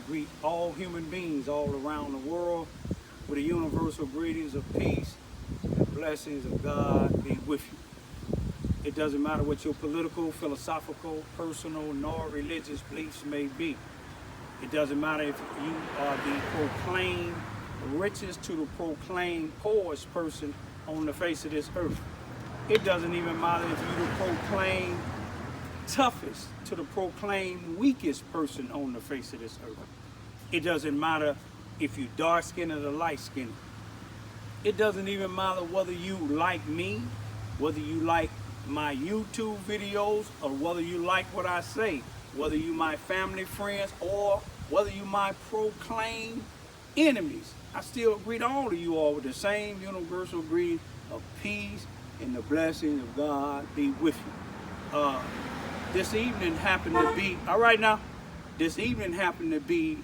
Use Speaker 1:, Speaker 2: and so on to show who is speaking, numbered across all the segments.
Speaker 1: greet all human beings all around the world with the universal greetings of peace and blessings of God be with you. It doesn't matter what your political, philosophical, personal, nor religious beliefs may be. It doesn't matter if you are the proclaimed richest to the proclaimed poorest person on the face of this earth. It doesn't even matter if you're the proclaimed toughest to the proclaimed weakest person on the face of this earth. It doesn't matter if you're dark-skinned or light-skinned. It doesn't even matter whether you like me, whether you like my YouTube videos, or whether you like what I say, whether you my family, friends, or whether you my proclaimed enemies. I still greet all of you all with the same universal greeting of peace and the blessings of God be with you. This evening happened to be, all right now, this evening happened to be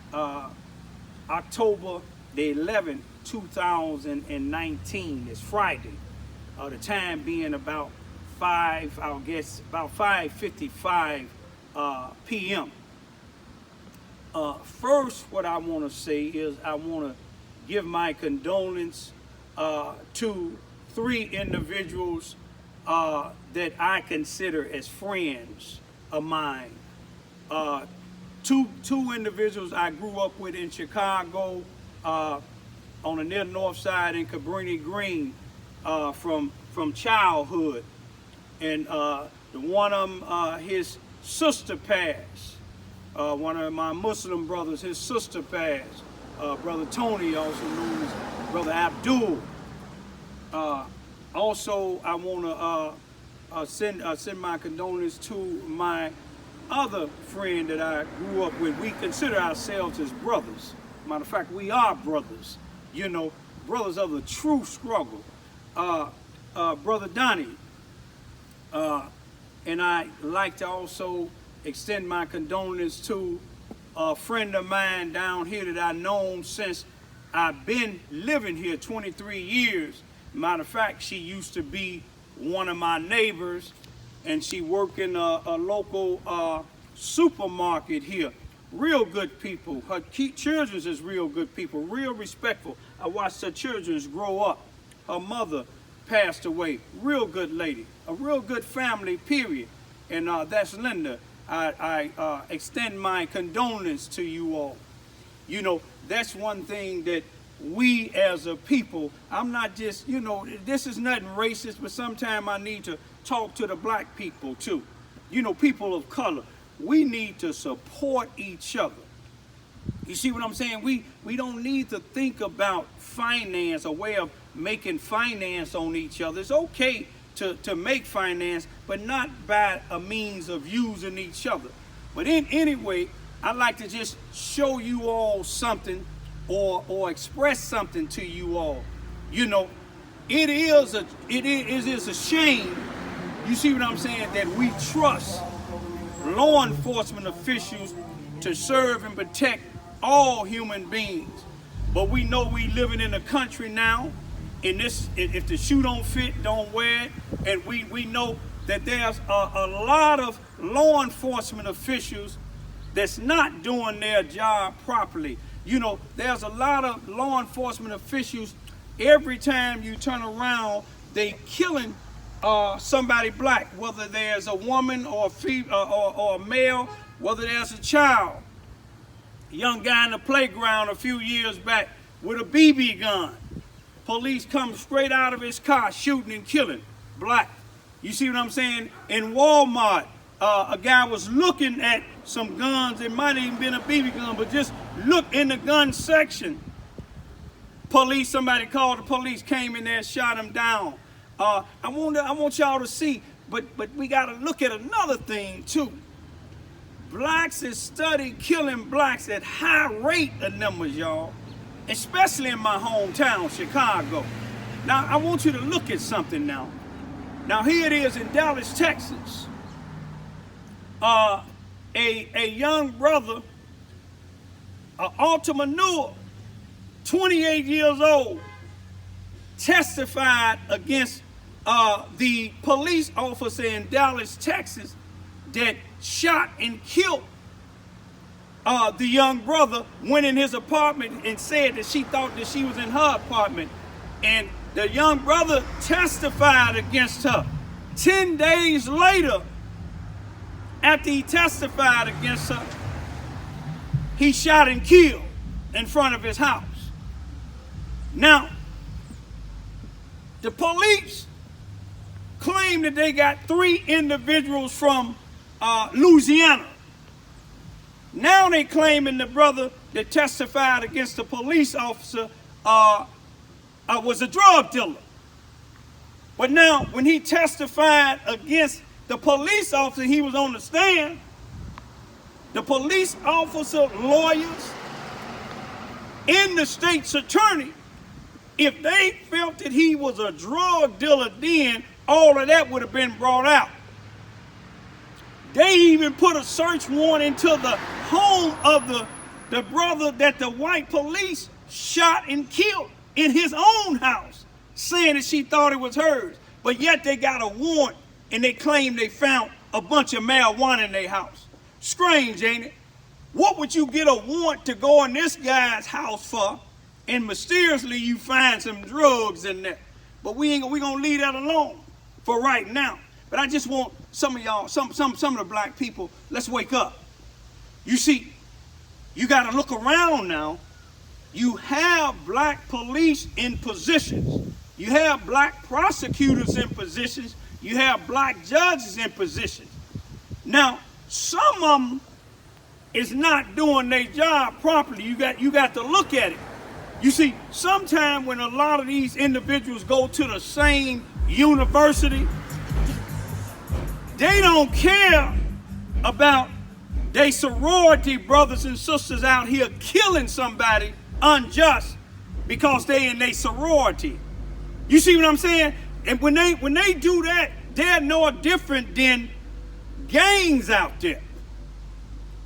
Speaker 1: October the 11th, 2019. It's Friday. The time being about 5:55 p.m. First, what I want to say is I want to give my condolence to 3 individuals that I consider as friends of mine. Two individuals I grew up with in Chicago on the near north side in Cabrini Green from childhood. And the one of them, his sister passed. One of my Muslim brothers, his sister passed. Brother Tony, also known as Brother Abdul. Also, I want to send my condolences to my other friend that I grew up with. We consider ourselves as brothers. Matter of fact, we are brothers. You know, brothers of the true struggle. Brother Donnie. And I'd like to also extend my condolences to a friend of mine down here that I've known since I've been living here 23 years. Matter of fact, she used to be one of my neighbors, and she worked in a local supermarket here. Real good people. Her children is real good people, real respectful. I watched her children grow up. Her mother passed away. Real good lady. A real good family, period. And that's Linda. I extend my condolence to you all. You know, that's one thing that we as a people, I'm not just, you know, this is nothing racist, but sometimes I need to talk to the black people too. You know, people of color. We need to support each other. You see what I'm saying? We don't need to think about finance, a way of making finance on each other. It's okay to make finance, but not by a means of using each other. But anyway, I'd like to just show you all something or express something to you all. You know, it is a shame, you see what I'm saying, that we trust law enforcement officials to serve and protect all human beings. But we know we living in a country now, in this, if the shoe don't fit, don't wear it. And we know that there's a lot of law enforcement officials that's not doing their job properly. You know, there's a lot of law enforcement officials, every time you turn around, they killing somebody black, whether there's a woman or a female or a male, whether there's a child. A young guy in the playground a few years back with a BB gun. Police come straight out of his car shooting and killing black. You see what I'm saying? In Walmart, a guy was looking at some guns. It might have even been a BB gun, but just look in the gun section. Police, somebody called the police, came in there, shot him down. I want y'all to see, but we got to look at another thing too. Blacks is study killing blacks at high rate of numbers, y'all, especially in my hometown, Chicago. Now, I want you to look at something now. Now, here it is in Dallas, Texas. A young brother, an entrepreneur, 28 years old, testified against the police officer in Dallas, Texas, that shot and killed the young brother went in his apartment and said that she thought that she was in her apartment. And the young brother testified against her. 10 days later, after he testified against her, he shot and killed in front of his house. Now, the police claim that they got 3 individuals from Louisiana. Now they claiming the brother that testified against the police officer was a drug dealer. But now, when he testified against the police officer, he was on the stand. The police officer, lawyers, and the state's attorney, if they felt that he was a drug dealer then, all of that would have been brought out. They even put a search warrant into the home of the brother that the white police shot and killed in his own house, saying that she thought it was hers. But yet they got a warrant and they claim they found a bunch of marijuana in their house. Strange, ain't it? What would you get a warrant to go in this guy's house for, and mysteriously you find some drugs in there? But we gonna leave that alone for right now. But I just want some of y'all, some of the black people, let's wake up. You see, you gotta look around now. You have black police in positions. You have black prosecutors in positions. You have black judges in positions. Now, some of them is not doing their job properly. You got to look at it. You see, sometimes when a lot of these individuals go to the same university, they don't care about their sorority brothers and sisters out here killing somebody unjust because they in their sorority. You see what I'm saying? And when they do that, they're no different than gangs out there.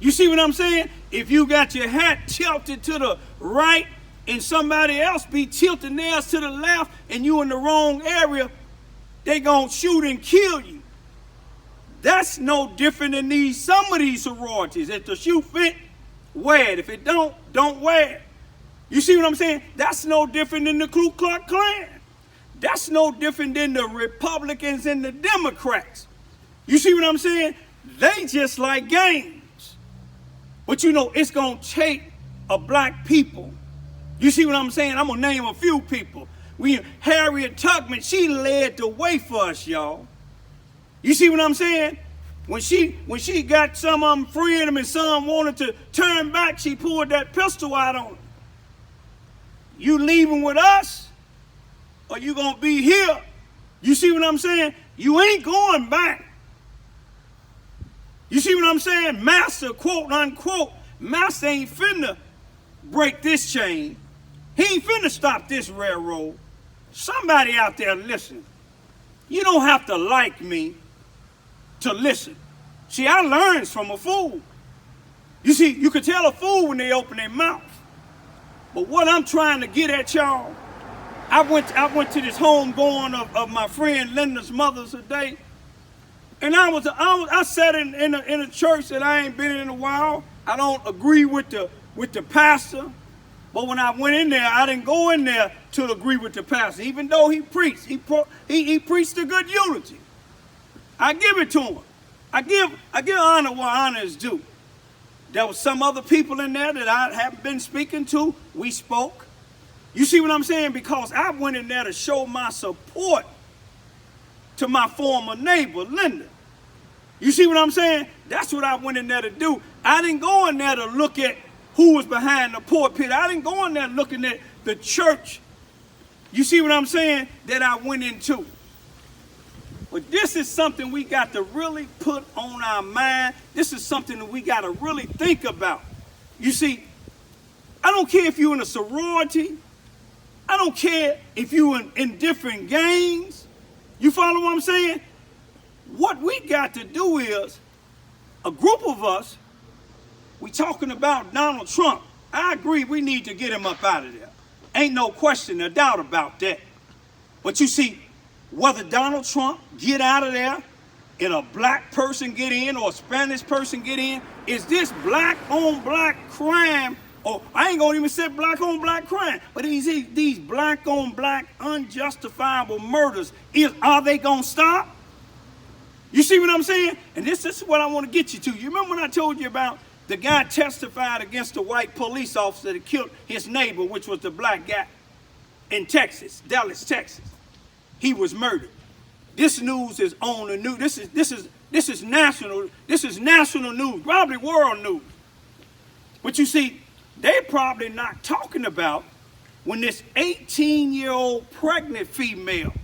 Speaker 1: You see what I'm saying? If you got your hat tilted to the right and somebody else be tilting theirs to the left and you in the wrong area, they gonna shoot and kill you. That's no different than some of these sororities. If the shoe fit, wear it. If it don't wear it. You see what I'm saying? That's no different than the Ku Klux Klan. That's no different than the Republicans and the Democrats. You see what I'm saying? They just like gangs. But you know, it's gonna take a black people. You see what I'm saying? I'm gonna name a few people. Harriet Tubman, she led the way for us, y'all. You see what I'm saying? When she got some of them freeing them and some wanted to turn back, she pulled that pistol out on them. You leaving with us, or you gonna be here? You see what I'm saying? You ain't going back. You see what I'm saying? Master, quote unquote, master ain't finna break this chain. He ain't finna stop this railroad. Somebody out there listen. You don't have to like me to listen. See, I learns from a fool. You see, you can tell a fool when they open their mouth. But what I'm trying to get at, y'all, I went to this home going of my friend Linda's mother's today, and I sat in a church that I ain't been in a while. I don't agree with the pastor, but when I went in there, I didn't go in there to agree with the pastor, even though he preached. He preached a good unity. I give it to him. I give honor where honor is due. There was some other people in there that I haven't been speaking to. We spoke. You see what I'm saying? Because I went in there to show my support to my former neighbor, Linda. You see what I'm saying? That's what I went in there to do. I didn't go in there to look at who was behind the pulpit. I didn't go in there looking at the church. You see what I'm saying? That I went into. But this is something we got to really put on our mind. This is something that we got to really think about. You see, I don't care if you're in a sorority. I don't care if you're in different gangs. You follow what I'm saying? What we got to do is, a group of us, we talking about Donald Trump. I agree we need to get him up out of there. Ain't no question or doubt about that. But you see, whether Donald Trump get out of there and a black person get in or a Spanish person get in, is this black on black crime? Or I ain't gonna even say black on black crime, but these black on black unjustifiable murders, are they gonna stop? You see what I'm saying? And this is what I want to get you to. You remember when I told you about the guy testified against the white police officer that killed his neighbor, which was the black guy in Texas, Dallas, Texas. He was murdered. This news is on the news. This is national news, probably world news. But you see, they're probably not talking about when this 18-year-old pregnant female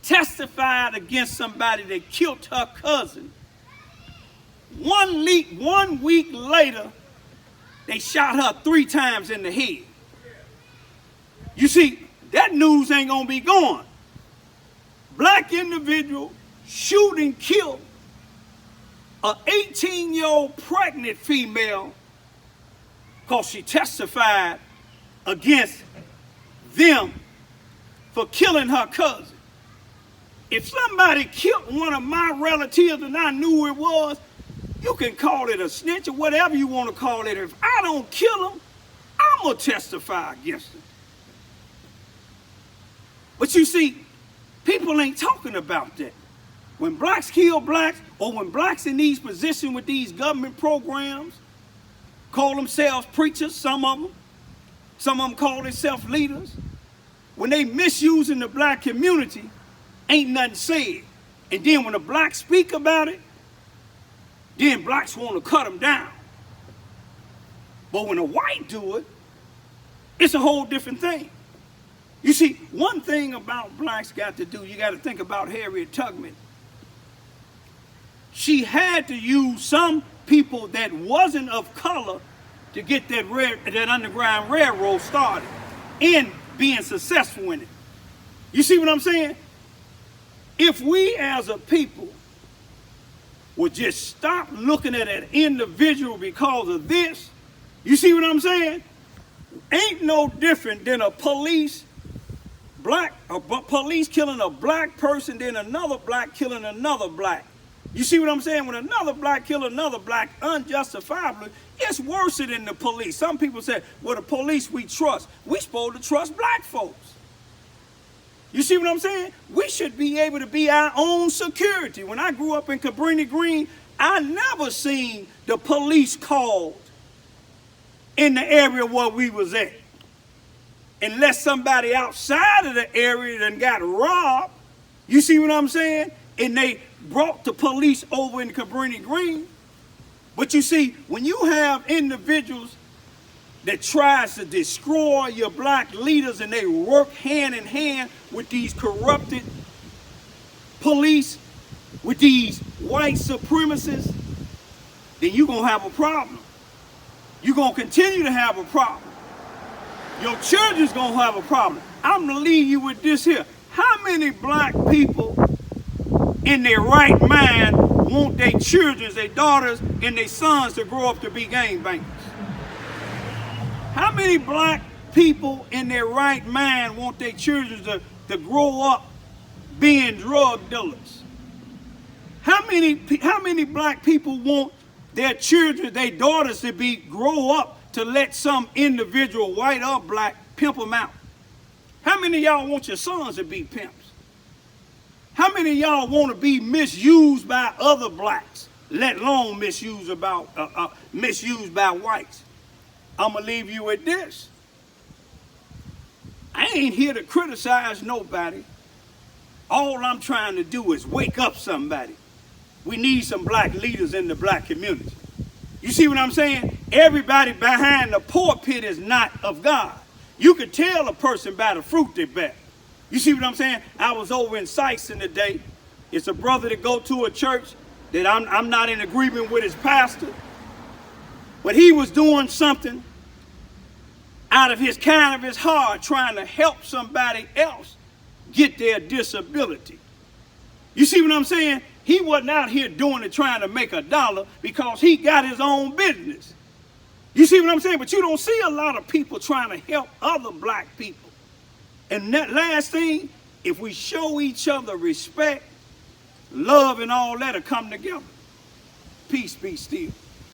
Speaker 1: testified against somebody that killed her cousin. 1 week later, they shot her 3 times in the head. You see, that news ain't gonna be gone. Black individual shoot and kill an 18-year-old pregnant female because she testified against them for killing her cousin. If somebody killed one of my relatives and I knew it was, you can call it a snitch or whatever you want to call it. If I don't kill him, I'm going to testify against him. But you see, people ain't talking about that. When blacks kill blacks, or when blacks in these positions with these government programs, call themselves preachers, some of them call themselves leaders, when they misusing the black community, ain't nothing said. And then when the blacks speak about it, then blacks want to cut them down. But when a white do it, it's a whole different thing. You see, one thing about blacks got to do, you got to think about Harriet Tubman. She had to use some people that wasn't of color to get that Underground Railroad started and being successful in it. You see what I'm saying? If we as a people would just stop looking at an individual because of this, you see what I'm saying? Ain't no different than a police killing a black person than another black killing another black. You see what I'm saying? When another black kill another black unjustifiably, it's worse than the police. Some people say, well, the police we trust. We supposed to trust black folks. You see what I'm saying? We should be able to be our own security. When I grew up in Cabrini Green, I never seen the police called in the area where we was at. Unless somebody outside of the area done got robbed. You see what I'm saying? And they brought the police over in Cabrini Green. But you see, when you have individuals that tries to destroy your black leaders and they work hand in hand with these corrupted police, with these white supremacists, then you're going to have a problem. You're going to continue to have a problem. Your children's going to have a problem. I'm going to leave you with this here. How many black people in their right mind want their children, their daughters, and their sons to grow up to be gangbangers? How many black people in their right mind want their children to grow up being drug dealers? How many black people want their children, their daughters to grow up to let some individual, white or black, pimp them out? How many of y'all want your sons to be pimps? How many of y'all want to be misused by other blacks, let alone misused by whites? I'm going to leave you with this. I ain't here to criticize nobody. All I'm trying to do is wake up somebody. We need some black leaders in the black community. You see what I'm saying? Everybody behind the pulpit is not of God. You can tell a person by the fruit they bear. You see what I'm saying? I was over in Sykeston today. It's a brother that go to a church that I'm not in agreement with his pastor. But he was doing something out of his heart, trying to help somebody else get their disability. You see what I'm saying? He wasn't out here doing it trying to make a dollar because he got his own business. You see what I'm saying? But you don't see a lot of people trying to help other black people. And that last thing, if we show each other respect, love and all that will come together. Peace be still.